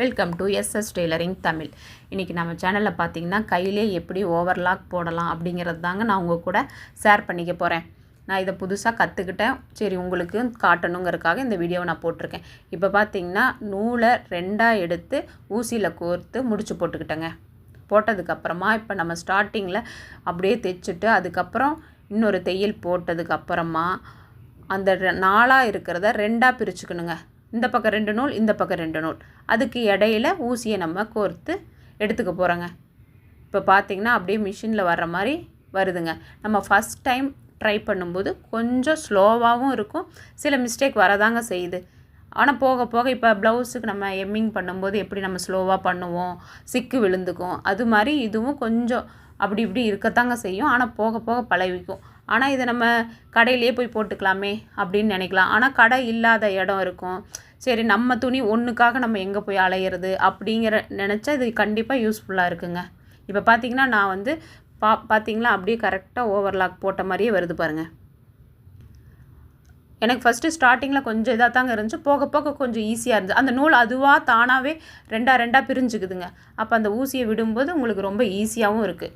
Welcome to SS tailoring Tamil. இன்றைக்கி நம்ம சேனலில் பார்த்திங்கன்னா கையிலே எப்படி ஓவர்லாக் போடலாம் அப்படிங்கிறது தாங்க நான் உங்கள் கூட ஷேர் பண்ணிக்க போகிறேன். நான் இதை புதுசாக கற்றுக்கிட்டேன், சரி உங்களுக்கு காட்டணுங்கிறதுக்காக இந்த வீடியோவை நான் போட்டிருக்கேன். இப்போ பார்த்திங்கன்னா நூலை ரெண்டாக எடுத்து ஊசியில் கோர்த்து முடிச்சு போட்டுக்கிட்டேங்க. போட்டதுக்கப்புறமா இப்போ நம்ம ஸ்டார்டிங்கில் அப்படியே தைச்சிட்டு அதுக்கப்புறம் இன்னொரு தையல் போட்டதுக்கப்புறமா அந்த நாலாக இருக்கிறத ரெண்டாக பிரிச்சுக்கணுங்க. இந்த பக்கம் 2 நூல், இந்த பக்கம் 2 நூல், அதுக்கு இடையில ஊசியை நம்ம கோர்த்து எடுத்துக்க போகிறோங்க. இப்போ பார்த்திங்கன்னா அப்படியே மிஷினில் வர்ற மாதிரி வருதுங்க. நம்ம ஃபஸ்ட் டைம் ட்ரை பண்ணும்போது கொஞ்சம் ஸ்லோவாகவும் இருக்கும், சில மிஸ்டேக் வரதாங்க செய்யுது. ஆனால் போக போக இப்போ ப்ளவுஸுக்கு நம்ம எம்மிங் பண்ணும்போது எப்படி நம்ம ஸ்லோவாக பண்ணுவோம், சிக்கு விழுந்துக்கும், அது மாதிரி இதுவும் கொஞ்சம் அப்படி இப்படி இருக்கத்தாங்க செய்யும். ஆனால் போக போக பழகிக்கும். ஆனால் இதை நம்ம கடையிலே போய் போட்டுக்கலாமே அப்படின்னு நினைக்கலாம். ஆனால் கடை இல்லாத இடம் இருக்கும், சரி நம்ம துணி ஒன்றுக்காக நம்ம எங்கே போய் அலையிறது அப்படிங்கிற நினச்சா இது கண்டிப்பாக யூஸ்ஃபுல்லாக இருக்குங்க. இப்போ பார்த்திங்கன்னா நான் வந்து பார்த்திங்களா அப்படியே கரெக்டாக ஓவர்லாக் போட்ட மாதிரியே வருது பாருங்கள். எனக்கு ஃபஸ்ட்டு ஸ்டார்டிங்கில் கொஞ்சம் இதாக தாங்க இருந்துச்சு, போக போக கொஞ்சம் ஈஸியாக இருந்துச்சு. அந்த நூல் அதுவாக தானாகவே ரெண்டாக பிரிஞ்சுக்குதுங்க. அப்போ அந்த ஊசியை விடும்போது உங்களுக்கு ரொம்ப ஈஸியாகவும் இருக்குது.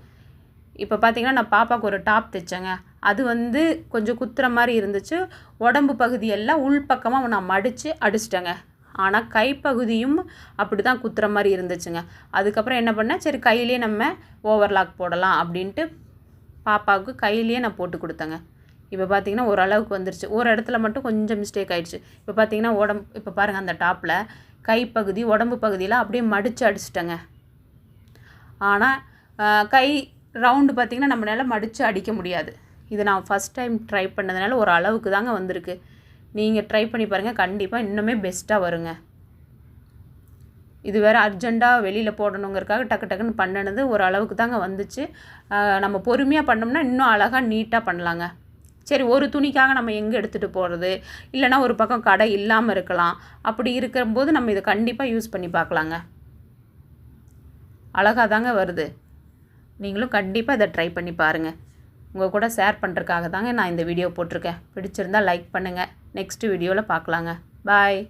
இப்போ பார்த்திங்கன்னா நான் பாப்பாவுக்கு ஒரு டாப் தைச்சேங்க. அது வந்து கொஞ்சம் குத்துற மாதிரி இருந்துச்சு. உடம்பு பகுதியெல்லாம் உள்பக்கமாக நான் மடித்து அடிச்சிட்டேங்க. ஆனால் கைப்பகுதியும் அப்படி தான் குத்துற மாதிரி இருந்துச்சுங்க. அதுக்கப்புறம் என்ன பண்ணேன், சரி கையிலே நம்ம ஓவர்லாக் போடலாம் அப்படின்ட்டு பாப்பாவுக்கு கையிலேயே நான் போட்டு கொடுத்தேங்க. இப்போ பார்த்திங்கன்னா ஓரளவுக்கு வந்துருச்சு. ஒரு இடத்துல மட்டும் கொஞ்சம் மிஸ்டேக் ஆகிடுச்சு. இப்போ பார்த்திங்கன்னா இப்போ பாருங்கள், அந்த டாப்பில் கைப்பகுதி உடம்பு பகுதியில் அப்படியே மடித்து அடிச்சிட்டேங்க. ஆனால் கை ரவுண்டு பார்த்திங்கன்னா நம்மளால் மடித்து அடிக்க முடியாது. இது நான் ஃபஸ்ட் டைம் ட்ரை பண்ணதுனால ஒரு அளவுக்கு தாங்க வந்திருக்கு. நீங்கள் ட்ரை பண்ணி பாருங்கள், கண்டிப்பாக இன்னுமே பெஸ்ட்டாக வருங்க. இது வேறு அர்ஜெண்ட்டாக வெளியில் போடணுங்கிறதுக்காக டக்குன்னு பண்ணினது ஒரு அளவுக்கு தாங்க வந்துச்சு. நம்ம பொறுமையாக பண்ணோம்னா இன்னும் அழகாக நீட்டாக பண்ணலாங்க. சரி, ஒரு துணிக்காக நம்ம எங்கே எடுத்துகிட்டு போகிறது, இல்லைனா ஒரு பக்கம் கடை இல்லாமல் இருக்கலாம். அப்படி இருக்கும்போது நம்ம இதை கண்டிப்பாக யூஸ் பண்ணி பார்க்கலாங்க. அழகாக தாங்க வருது. நீங்களும் கண்டிப்பாக இதை ட்ரை பண்ணி பாருங்கள். உங்கள் கூட ஷேர் பண்ணுறதுக்காக தாங்க நான் இந்த வீடியோ போட்டிருக்கேன். பிடிச்சிருந்தால் லைக் பண்ணுங்கள். நெக்ஸ்ட் வீடியோவில் பார்க்கலாங்க. பாய்.